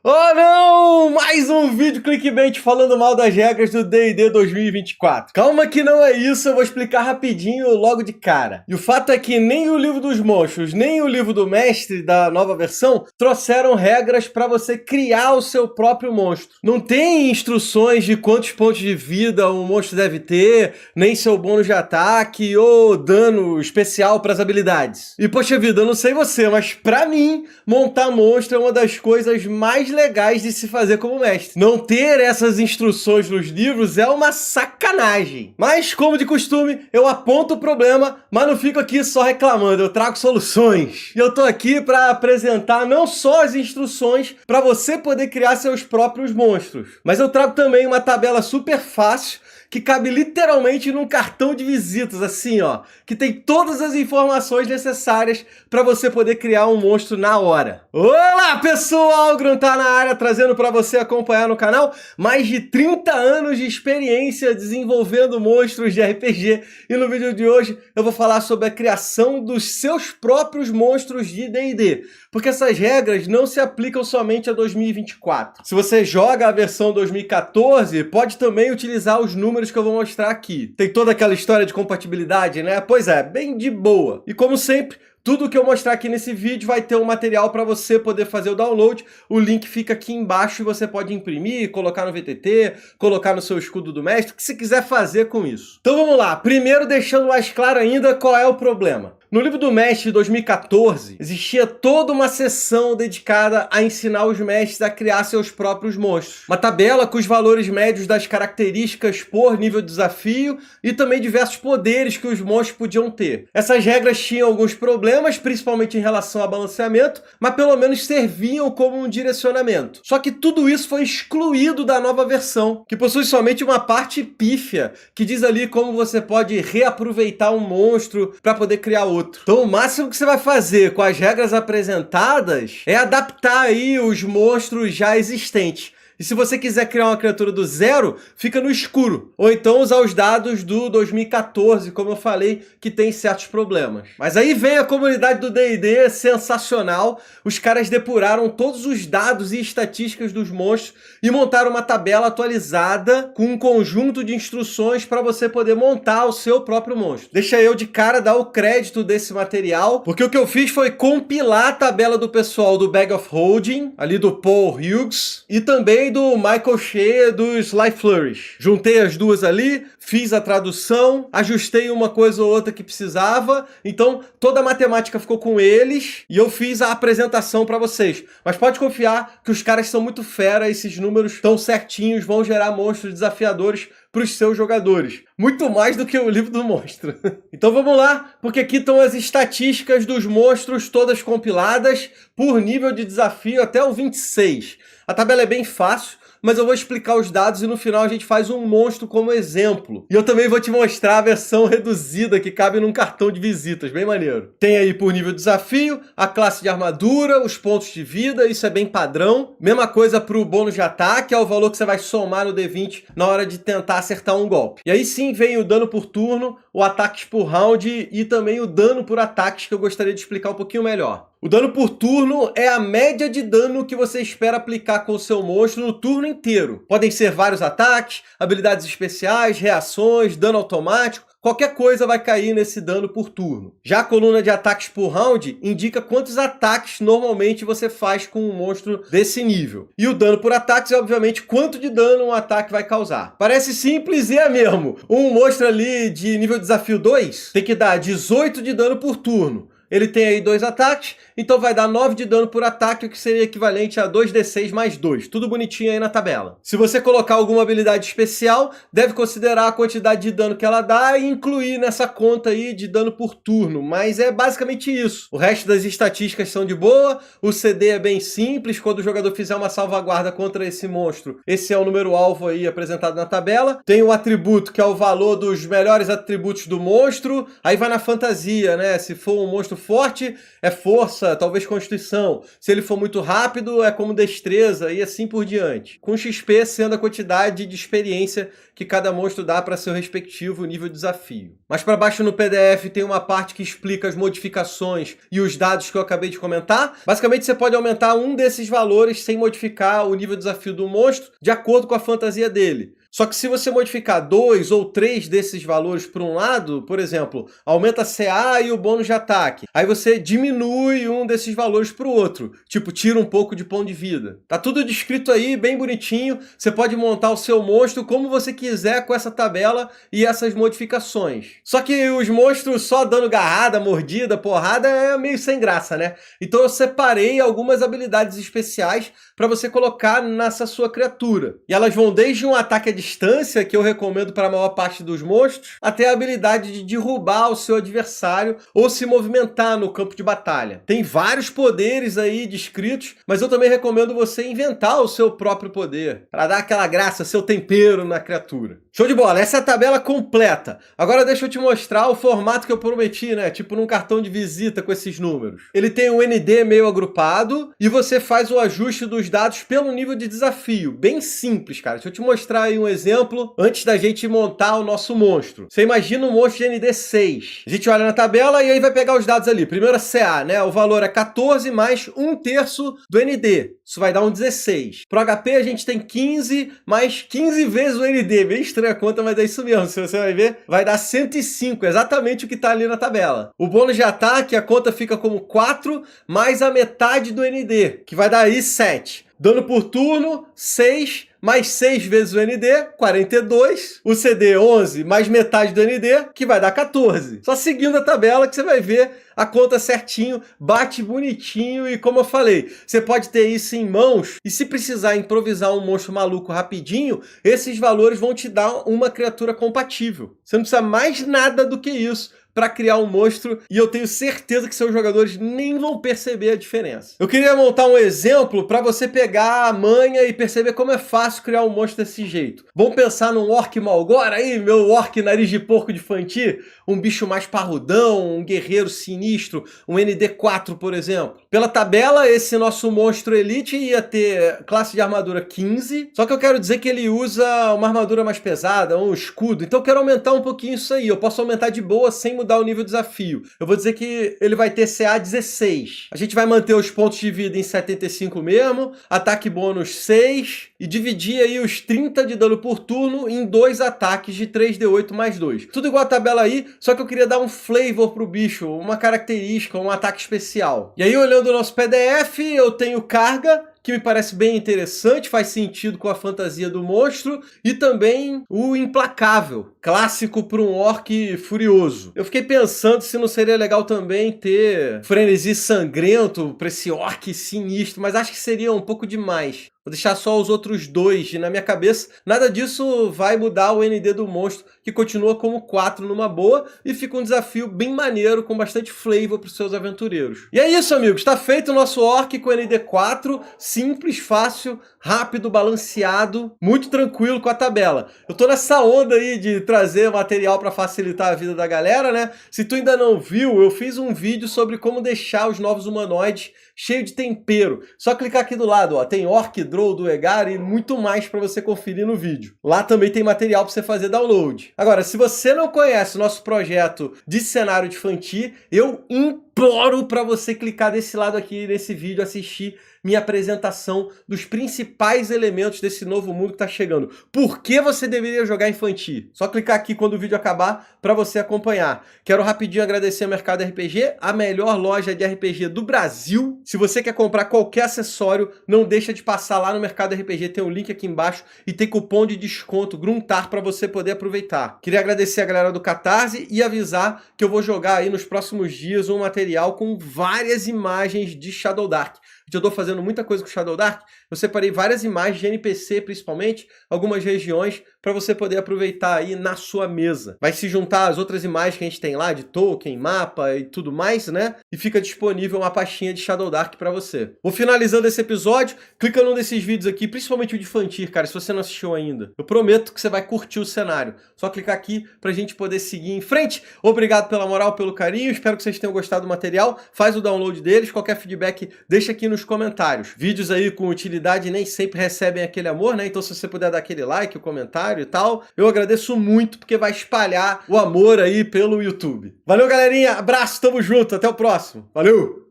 Oh não! Mais um vídeo clickbait falando mal das regras do D&D 2024. Calma que não é isso, eu vou explicar rapidinho logo de cara. E o fato é que nem o livro dos monstros, nem o livro do mestre da nova versão trouxeram regras para você criar o seu próprio monstro. Não tem instruções de quantos pontos de vida um monstro deve ter, nem seu bônus de ataque ou dano especial para as habilidades. E poxa vida, eu não sei você, mas pra mim, montar monstro é uma das coisas mais legais de se fazer como mestre. Não ter essas instruções nos livros é uma sacanagem. Mas, como de costume, eu aponto o problema, mas não fico aqui só reclamando, eu trago soluções. E eu tô aqui para apresentar não só as instruções para você poder criar seus próprios monstros, mas eu trago também uma tabela super fácil que cabe literalmente num cartão de visitas, assim, ó, que tem todas as informações necessárias para você poder criar um monstro na hora. Olá, pessoal! Grun tá na área, trazendo para você acompanhar no canal mais de 30 anos de experiência desenvolvendo monstros de RPG. E no vídeo de hoje eu vou falar sobre a criação dos seus próprios monstros de D&D, porque essas regras não se aplicam somente a 2024. Se você joga a versão 2014, pode também utilizar os números que eu vou mostrar aqui. Tem toda aquela história de compatibilidade, né? Pois é, bem de boa. E como sempre, tudo que eu mostrar aqui nesse vídeo vai ter um material para você poder fazer o download. O link fica aqui embaixo e você pode imprimir, colocar no VTT, colocar no seu escudo do mestre, o que você quiser fazer com isso. Então vamos lá. Primeiro, deixando mais claro ainda qual é o problema. No livro do mestre de 2014, existia toda uma seção dedicada a ensinar os mestres a criar seus próprios monstros. Uma tabela com os valores médios das características por nível de desafio e também diversos poderes que os monstros podiam ter. Essas regras tinham alguns problemas, principalmente em relação a balanceamento, mas pelo menos serviam como um direcionamento. Só que tudo isso foi excluído da nova versão, que possui somente uma parte pífia, que diz ali como você pode reaproveitar um monstro para poder criar outro. Então o máximo que você vai fazer com as regras apresentadas é adaptar aí os monstros já existentes. E se você quiser criar uma criatura do zero, fica no escuro. Ou então usar os dados do 2014, como eu falei, que tem certos problemas. Mas aí vem a comunidade do D&D, sensacional. Os caras depuraram todos os dados e estatísticas dos monstros e montaram uma tabela atualizada com um conjunto de instruções para você poder montar o seu próprio monstro. Deixa eu de cara dar o crédito desse material, porque o que eu fiz foi compilar a tabela do pessoal do Bag of Holding, ali do Paul Hughes, e também do Michael Shea dos Sly Flourish. Juntei as duas ali, fiz a tradução, ajustei uma coisa ou outra que precisava, então toda a matemática ficou com eles e eu fiz a apresentação para vocês. Mas pode confiar que os caras são muito fera, esses números tão certinhos, vão gerar monstros desafiadores para os seus jogadores. Muito mais do que o livro do monstro. Então vamos lá, porque aqui estão as estatísticas dos monstros todas compiladas por nível de desafio até o 26. A tabela é bem fácil, mas eu vou explicar os dados e no final a gente faz um monstro como exemplo. E eu também vou te mostrar a versão reduzida que cabe num cartão de visitas, bem maneiro. Tem aí por nível de desafio, a classe de armadura, os pontos de vida, isso é bem padrão. Mesma coisa para o bônus de ataque, é o valor que você vai somar no D20 na hora de tentar acertar um golpe. E aí sim vem o dano por turno, o ataques por round e também o dano por ataques, que eu gostaria de explicar um pouquinho melhor. O dano por turno é a média de dano que você espera aplicar com o seu monstro no turno inteiro. Podem ser vários ataques, habilidades especiais, reações, dano automático. Qualquer coisa vai cair nesse dano por turno. Já a coluna de ataques por round indica quantos ataques normalmente você faz com um monstro desse nível. E o dano por ataques é, obviamente, quanto de dano um ataque vai causar. Parece simples e é mesmo. Um monstro ali de nível desafio 2 tem que dar 18 de dano por turno. Ele tem aí 2 ataques, então vai dar 9 de dano por ataque, o que seria equivalente a 2d6 mais 2. Tudo bonitinho aí na tabela. Se você colocar alguma habilidade especial, deve considerar a quantidade de dano que ela dá e incluir nessa conta aí de dano por turno. Mas é basicamente isso. O resto das estatísticas são de boa, o CD é bem simples. Quando o jogador fizer uma salvaguarda contra esse monstro, esse é o número alvo aí apresentado na tabela. Tem o atributo, que é o valor dos melhores atributos do monstro. Aí vai na fantasia, né? Se for um monstro forte, é força, talvez constituição. Se ele for muito rápido, é como destreza e assim por diante. Com XP sendo a quantidade de experiência que cada monstro dá para seu respectivo nível de desafio. Mais para baixo no PDF tem uma parte que explica as modificações e os dados que eu acabei de comentar. Basicamente você pode aumentar um desses valores sem modificar o nível de desafio do monstro de acordo com a fantasia dele. Só que se você modificar 2 ou 3 desses valores por um lado, por exemplo, aumenta a CA e o bônus de ataque. Aí você diminui um desses valores para o outro, tipo, tira um pouco de ponto de vida. Tá tudo descrito aí, bem bonitinho. Você pode montar o seu monstro como você quiser com essa tabela e essas modificações. Só que os monstros só dando garrada, mordida, porrada é meio sem graça, né? Então eu separei algumas habilidades especiais para você colocar nessa sua criatura. E elas vão desde um ataque à distância, que eu recomendo para a maior parte dos monstros, até a habilidade de derrubar o seu adversário ou se movimentar no campo de batalha. Tem vários poderes aí descritos, mas eu também recomendo você inventar o seu próprio poder, para dar aquela graça, seu tempero na criatura. Show de bola, essa é a tabela completa. Agora deixa eu te mostrar o formato que eu prometi, né? Tipo num cartão de visita com esses números. Ele tem um ND meio agrupado e você faz o ajuste dos dados pelo nível de desafio. Bem simples, cara. Deixa eu te mostrar aí um exemplo antes da gente montar o nosso monstro. Você imagina um monstro de ND 6. A gente olha na tabela e aí vai pegar os dados ali. Primeiro a CA, né? O valor é 14 mais 1/3 do ND. Isso vai dar um 16. Pro HP a gente tem 15 mais 15 vezes o ND. Bem estranha a conta, mas é isso mesmo. Se você vai ver, vai dar 105. Exatamente o que tá ali na tabela. O bônus de ataque, a conta fica como 4 mais a metade do ND, que vai dar aí 7. Dano por turno, 6 mais 6 vezes o ND, 42. O CD, 11 mais metade do ND, que vai dar 14. Só seguindo a tabela que você vai ver a conta certinho, bate bonitinho e como eu falei, você pode ter isso em mãos e se precisar improvisar um monstro maluco rapidinho, esses valores vão te dar uma criatura compatível. Você não precisa mais nada do que isso para criar um monstro e eu tenho certeza que seus jogadores nem vão perceber a diferença. Eu queria montar um exemplo para você pegar a manha e perceber como é fácil criar um monstro desse jeito. Vamos pensar num orc Malgor aí, meu orc nariz de porco de Fanti, um bicho mais parrudão, um guerreiro sinistro, um ND4, por exemplo. Pela tabela, esse nosso monstro elite ia ter classe de armadura 15, só que eu quero dizer que ele usa uma armadura mais pesada, um escudo, então eu quero aumentar um pouquinho isso aí. Eu posso aumentar de boa sem mudar o nível de desafio. Eu vou dizer que ele vai ter CA 16. A gente vai manter os pontos de vida em 75 mesmo, ataque bônus 6 e dividir aí os 30 de dano por turno em 2 ataques de 3d8 mais 2. Tudo igual a tabela aí, só que eu queria dar um flavor pro bicho, uma característica, um ataque especial. E aí olhando o nosso PDF, eu tenho carga, que me parece bem interessante, faz sentido com a fantasia do monstro, e também o implacável, clássico para um orc furioso. Eu fiquei pensando se não seria legal também ter frenesi sangrento para esse orc sinistro, mas acho que seria um pouco demais. Vou deixar só os outros dois, e na minha cabeça nada disso vai mudar o ND do monstro, que continua como 4 numa boa, e fica um desafio bem maneiro, com bastante flavor para os seus aventureiros. E é isso, amigos, está feito o nosso orc com ND 4, simples, fácil, rápido, balanceado, muito tranquilo com a tabela. Eu tô nessa onda aí de trazer material para facilitar a vida da galera, né? Se tu ainda não viu, eu fiz um vídeo sobre como deixar os novos humanoides cheio de tempero. Só clicar aqui do lado, ó, tem Orc, Drow, Duergar e muito mais para você conferir no vídeo. Lá também tem material para você fazer download. Agora, se você não conhece o nosso projeto de cenário de Fanti, eu imploro para você clicar desse lado aqui nesse vídeo, assistir minha apresentação dos principais elementos desse novo mundo que está chegando. Por que você deveria jogar em Fanti? Só clicar aqui quando o vídeo acabar para você acompanhar. Quero rapidinho agradecer ao Mercado RPG, a melhor loja de RPG do Brasil. Se você quer comprar qualquer acessório, não deixa de passar lá no Mercado RPG, tem o link aqui embaixo e tem cupom de desconto Gruntar para você poder aproveitar. Queria agradecer a galera do Catarse e avisar que eu vou jogar aí nos próximos dias um material com várias imagens de Shadow Dark. que eu tô fazendo muita coisa com Shadow Dark, eu separei várias imagens de NPC, principalmente, algumas regiões, para você poder aproveitar aí na sua mesa. Vai se juntar às outras imagens que a gente tem lá, de token, mapa e tudo mais, né? E fica disponível uma pastinha de Shadow Dark para você. Vou finalizando esse episódio, clica num desses vídeos aqui, principalmente o de Fantir, cara, se você não assistiu ainda. Eu prometo que você vai curtir o cenário. Só clicar aqui pra gente poder seguir em frente. Obrigado pela moral, pelo carinho, espero que vocês tenham gostado do material. Faz o download deles, qualquer feedback deixa aqui nos comentários. Vídeos aí com utilidade nem sempre recebem aquele amor, né? Então se você puder dar aquele like, o comentário e tal, eu agradeço muito, porque vai espalhar o amor aí pelo YouTube. Valeu, galerinha, abraço, tamo junto, até o próximo. Valeu!